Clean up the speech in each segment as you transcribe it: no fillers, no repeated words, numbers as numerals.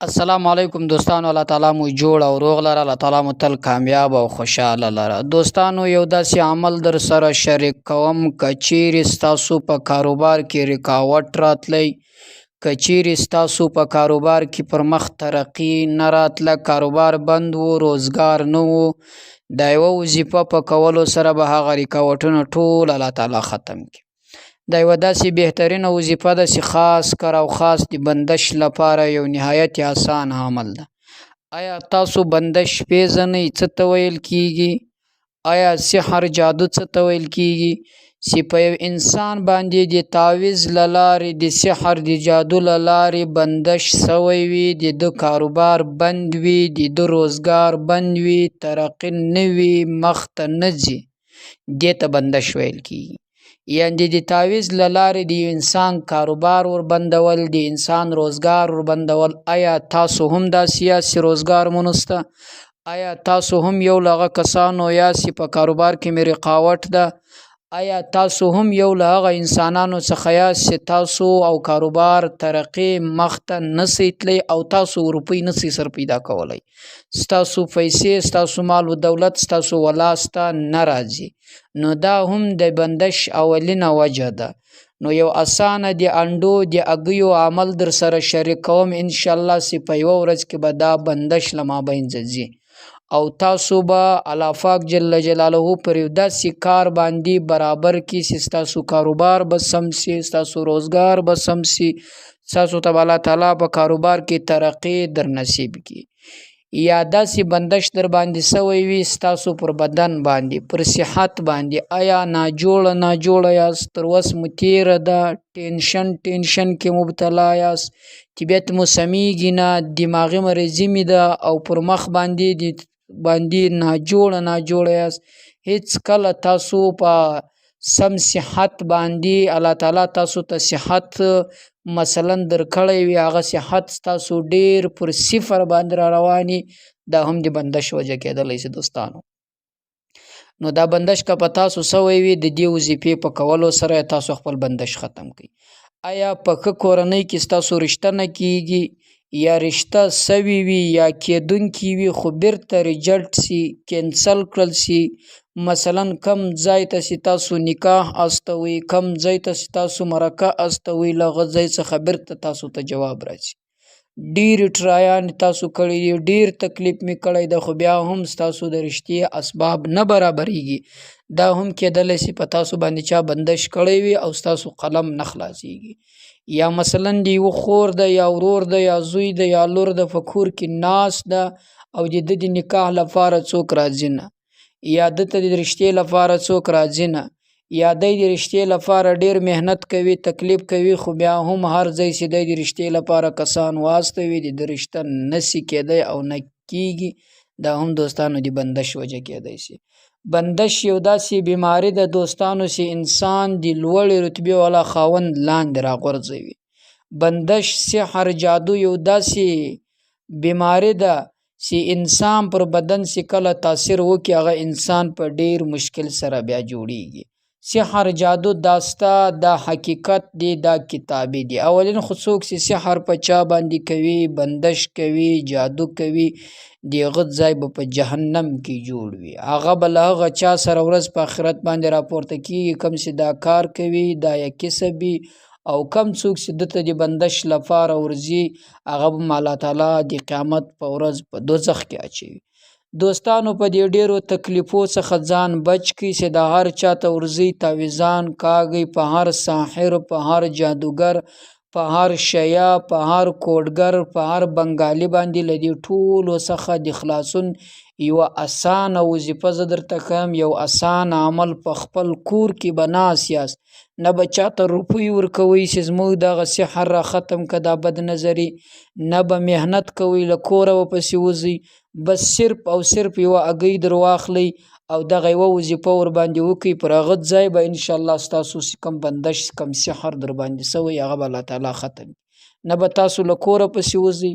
السلام علیکم دوستانو. الله تعالی مو جوړ او روغ لره. الله تعالی مو تل کامیاب او خوشاله لره. دوستانو یو داسې عمل در سره شریک کوم کچیر تاسو په کاروبار کې رکاوټ راتلی، کچیر تاسو په کاروبار کې پر مخ ترقی نه راتله، کاروبار بند وو، روزګار نه وو، د یوه وظیفه په کولو سره به هغه رکاوټونه ټول الله تعالی ختم کړي. دا یوه داسې بهترینه وظیفه ده چې خاص کر او خاص د بندش لپاره یو نهایت آسان عمل ده. آیا تاسو بندش پیژنئ څه ته ویل کیږي؟ آیا سحر جادو څه ته ویل کیږي؟ چې په یو انسان باندې د تعویض له لارې د سحر د جادو له لارې بندش سوی وي، د ده کاروبار بند وي، د ده روزګار بند وي، ترقي نه وي، مخ ته نه ځي، دې ته بندش ویل کیږي. یعنی د تعویض له لارې د انسان کاروبار ور بندول، د انسان روزګار ور بندول. آیا تاسو هم داسې یاست چې روزګار مو نشته؟ آیا تاسو هم یو له هغه کسانو یاست چې په کاروبار کې مې رقاوټ ده؟ آیا تاسو هم یو له هغه انسانانو څخه یاست چې تاسو او کاروبار ترقی مخ ته نسی تلی او تاسو روپۍ نسی سر پیدا کولی؟ ستاسو پیسې، ستاسو مال و دولت ستاسو ولاسته نه راځي، نو دا هم د بندش اولینه وجه ده. نو یو اسانه د انډو د اګیو عمل در سره شریک کوم انشاءالله چې په یوه ورځ کې به دا بندش له مابین ځي او تاسو به الله پاک جل جلاله پر یو داسې کار باندې برابر کی چې ستاسو کاروبار به سم سي، ستاسو روزګار به سم سي، ستاسو ته الله تعالی په کاروبار کې ترقی در نصیب کی. یا داسې بندش در باندې سوی وي ستاسو پر بدن باندې، پر صحت باندې. آیا ناجوړه یاست؟ تر اوس مو تیره ده، ټینشن کې مبتلا یاست، طبیعت مو سمیږي نه، دماغي مرضی می ده او پر مخ باندې ناجوړه یاست. هیڅ کله تاسو په سم صحت باندې الله تعالی تاسو ته صحت مثلا در کړی وي، هغه صحت تاسو ډیر پر صفر باندې را رواني، دا هم د بندش وجه کېدلی شي دوستانو. نو دا بندش که په تاسو سوی وي، د دې وظیفې په کولو سره تاسو خپل بندش ختم کړئ. آیا په ښه کورنۍ کې ستاسو رشته نه کیږي یا رشته سوي وي یا کېدونکي وي خو بیرته ریجلټ سي، کینسل کړل سي، مثلا کم ځای ته چې تاسو نکاح استوئ، کم ځای ته چې تاسو مرکه استوئ، له هغه ځای څخه بیرته تاسو ته جواب راځي. ډېرې ټرایان تاسو کړي دي، ډېر تکلیف مې کړی ده، خو بیا هم ستاسو د رشتې اسباب نه برابریږي. دا هم کېدلی شي په تاسو باندې چا بندش کړی وي او ستاسو قلم نه خلاصیږي. یا مثلا د یو خور ده یا ورور ده یا زوی ده یا لور ده په کور کې ناست ده او د د نکاح لپاره څوک راځي نه، یا د ته د رشتې لپاره څوک راځي نه، یا دی د رشتې لپاره ډیر محنت کوي، تکلیف کوي، خو بیا هم هر ځای چې دی د رشتې لپاره کسان واستوي د رشته نسی کېدی او نه کیږي. دا هم دوستانو د بندش وجه کېدی شي. بندش یو داسې بیماری ده دوستانو چې انسان د لوړې رتبې والا خاوند لاندې راغورځوي. بندش سحر جادو یو داسې بیماری ده چې انسان پر بدن چې کله تاثیر وکړي هغه انسان په ډیر مشکل سره بیا جوړیږي. سحر جادو داستا دا حقیقت دی، دا کتابی دی. اولین خو څوک چې سحر په چا باندې کوي، بندش کوي، جادو کوي، دغه ځای به په جهنم کې جوړ وي. هغه به له هغه چا سره ورځ په آخرت باندې راپورته کیږي کوم چې دا کار کوي، دا یې کسبي، او کم څوک چې دته د بندش لپاره ورځي هغه به الله تعالی د قیامت په ورځ په دوزخ کې اچوي. دوستانو په دې ډیرو تکلیفو څخه ځان بچ کی چې د هر چاته ورځي تعویزان کاږي، په هر ساحر، په هر جادوګر، په هر شیا، په هر کوډګر، په هر بنګالی باندې لدی ټولو څخه د خلاصون یو اسانه وظیفه زه درته کوم. یو اسان عمل په خپل کور کې بناس یاست، نه به چاته روپۍ ورکوئ چې زموږ دغه سحر را ختم که دا بد نظري، نه به محنت کوئ له کوره ورپسې وځئ، بس صرف او صرف یو اګۍ در واخلئ او دغه یوه وظیفه ور باندې وکړئ. پر هغه ځای به انشاءالله ستاسو کم بندش کم سحر در باندې سوی هغه به الله تعالی ختم. نه به تاسو له کوره پسې وځئ،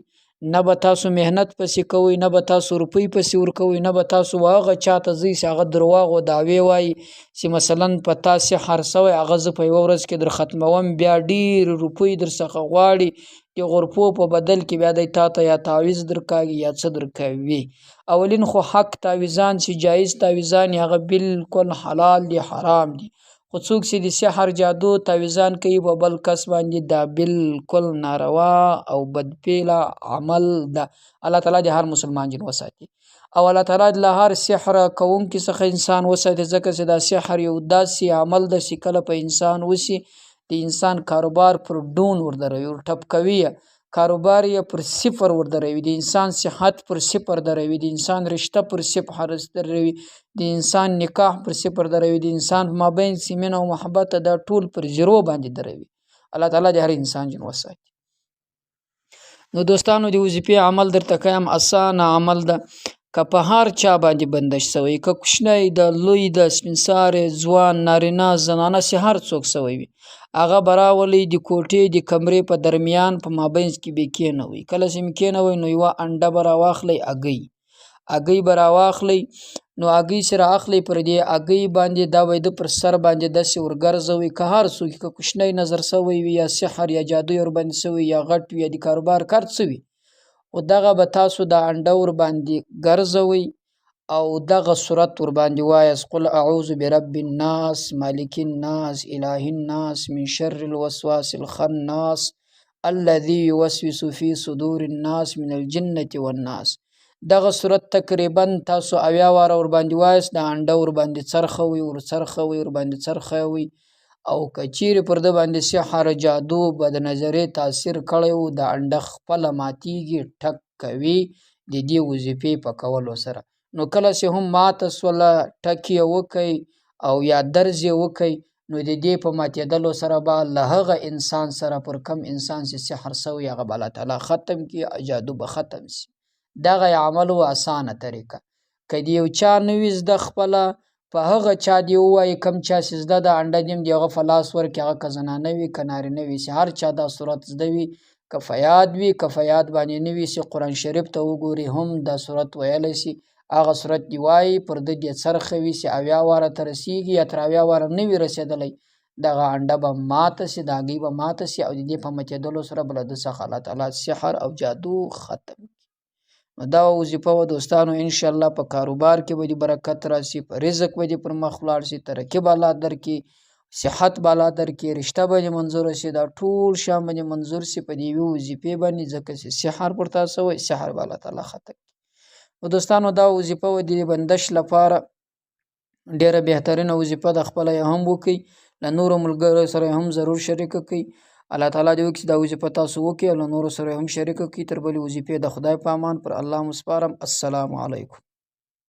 نه به تاسو مهنت پسې کوئ، نه به تاسو روپۍ پسې ورکوئ، نه به تاسو هغه چاته ځئ چې هغه درواغ او دعوې وایي چې مثلا په تا سحر سوی، هغه زه په یوه ورځ کې در ختموم، بیا ډېرې روپۍ در څخه غواړي، د غرفو په بدل کې بیا دی تا ته یا تعویض درکاږي یا څه درکوي. اولین خو حق تعویضان چې جایز تعویضان هغه بالکل حلال دي، حرام دي. خو څوک چې د سحر جادو تعویضان کوي په بل کس باندې، دا بالکل ناروا او بدپیله عمل ده. الله تعالی د هر مسلمان جن وساتي او الله تعالی د هر سحر کوونکي څخه انسان وساتي، ځکه چې دا سحر یو داسې عمل ده چې کله په انسان وشي د انسان کاروبار پر ډون وردروي، ور ټپ کوي، کاروبار یې پر صفر وردروي، د انسان صحت پر صفر دروي، د انسان رشته پر صفر دروي، د انسان نکاح پر صفر دروي، د انسان په مابین سیمین او محبت دا ټول پر زیرو باندې دروي. الله تعالی د هر انسان جن وساتي. نو دوستانو د وظیفې عمل درته کوم، اسانه عمل ده. که په هر چا باندې بندش سوی، که کوشنی د لوی د سپین ساری ځوان نارینه زنانه چې هر څوک سوی وي، هغه به راولئ د کوټې د کمرې په درمیان په مابینځ کې به کېنوئ. کله چې مې کېنوئ نو یوه انډه به راواخلئ، هګۍ به راواخلئ. نو هګۍ چې رااخلئ پر دې هګۍ باندې دا به د پر سر باندې داسې ورګرځوئ. که هر څوک که کوشنی نظر سوی وي یا سحر یا جادو یې ورباندې سوی یا غټ وي یا د کاروبار کار څه وي، او دغه به تاسو د انډه ورباندې ګرځوئ او دغه صورت ورباندې وایاست: قل اعوذ برب الناس مالک الناس اله الناس من شر الوسواس الخناس الذي يوسوس في صدور الناس من الجنة والناس. دغه صورت تقریبا تاسو 80 واره ورباندې وایاست، د انډه ورباندې څرخوئ ورباندې څرخوئ. او که چیرې پر ده باندې سحر جادو بد نظرې تاثیر کړی و، د انډه خپله ماتیږي، ټک کوي د دې وظیفې په کولو سره. نو کله چې هم ماته سوله، ټک یې وکئ او یا درز یې وکئ، نو د دې په ماتېدلو سره به له هغه انسان سره پر کم انسان چې سحر سوی هغه به الله تعالی ختم کړي، جادو به ختم شي. دغه عمل و اسانه طریقه. که د یو چا نه وي زده خپله، په هغه چا دی ووایي کوم چا چې زده د انډه دیم د هغه په لاس ورکړي، هغه که زنانه وي که نارینه وي، چې هر چا دا صورت زده وي، که فیاد وي که فیاد باندې نه وي، چې قرآن شریف ته وګوري هم دا صورت ویلی شي، هغه صورت دی وایي، پر ده دې څرخوي چې 80 واره ته رسیږي یا تر 80 واره نه وي رسېدلی، دغه انډه به ماته شي، د هګۍ به ماته شي او د دې په ماتېدلو سره به له ده څخه الله تعالی سحر او جادو ختم. نو دا وظیفه و دوستانو، انشاءالله په کاروبار کې به دې برکت راشي، په رزق به دې پر مخ ولاړ شي، ترقي به الله درکړي، صحت به الله درکړي، رشته به دې منظوره شي، دا ټول شیان به دې منظور شي په دې یوې وظیفې باندې، ځکه چې سحر پر تا سوی، سحر به الله تعالی ختم کړي. نو دوستانو دا وظیفه و د بندش لپاره ډېره بهترینه وظیفه ده، خپله یې هم وکړئ، له نورو ملګرو سره هم ضرور شریکه کړئ. الله تعالی دې وکړي چې دا وظیفه تاسو وکړئ او له نورو سره هم شریکه کړئ. تر بلې وظیفې د خدای په امان پر الله مسپارم. السلام علیکم.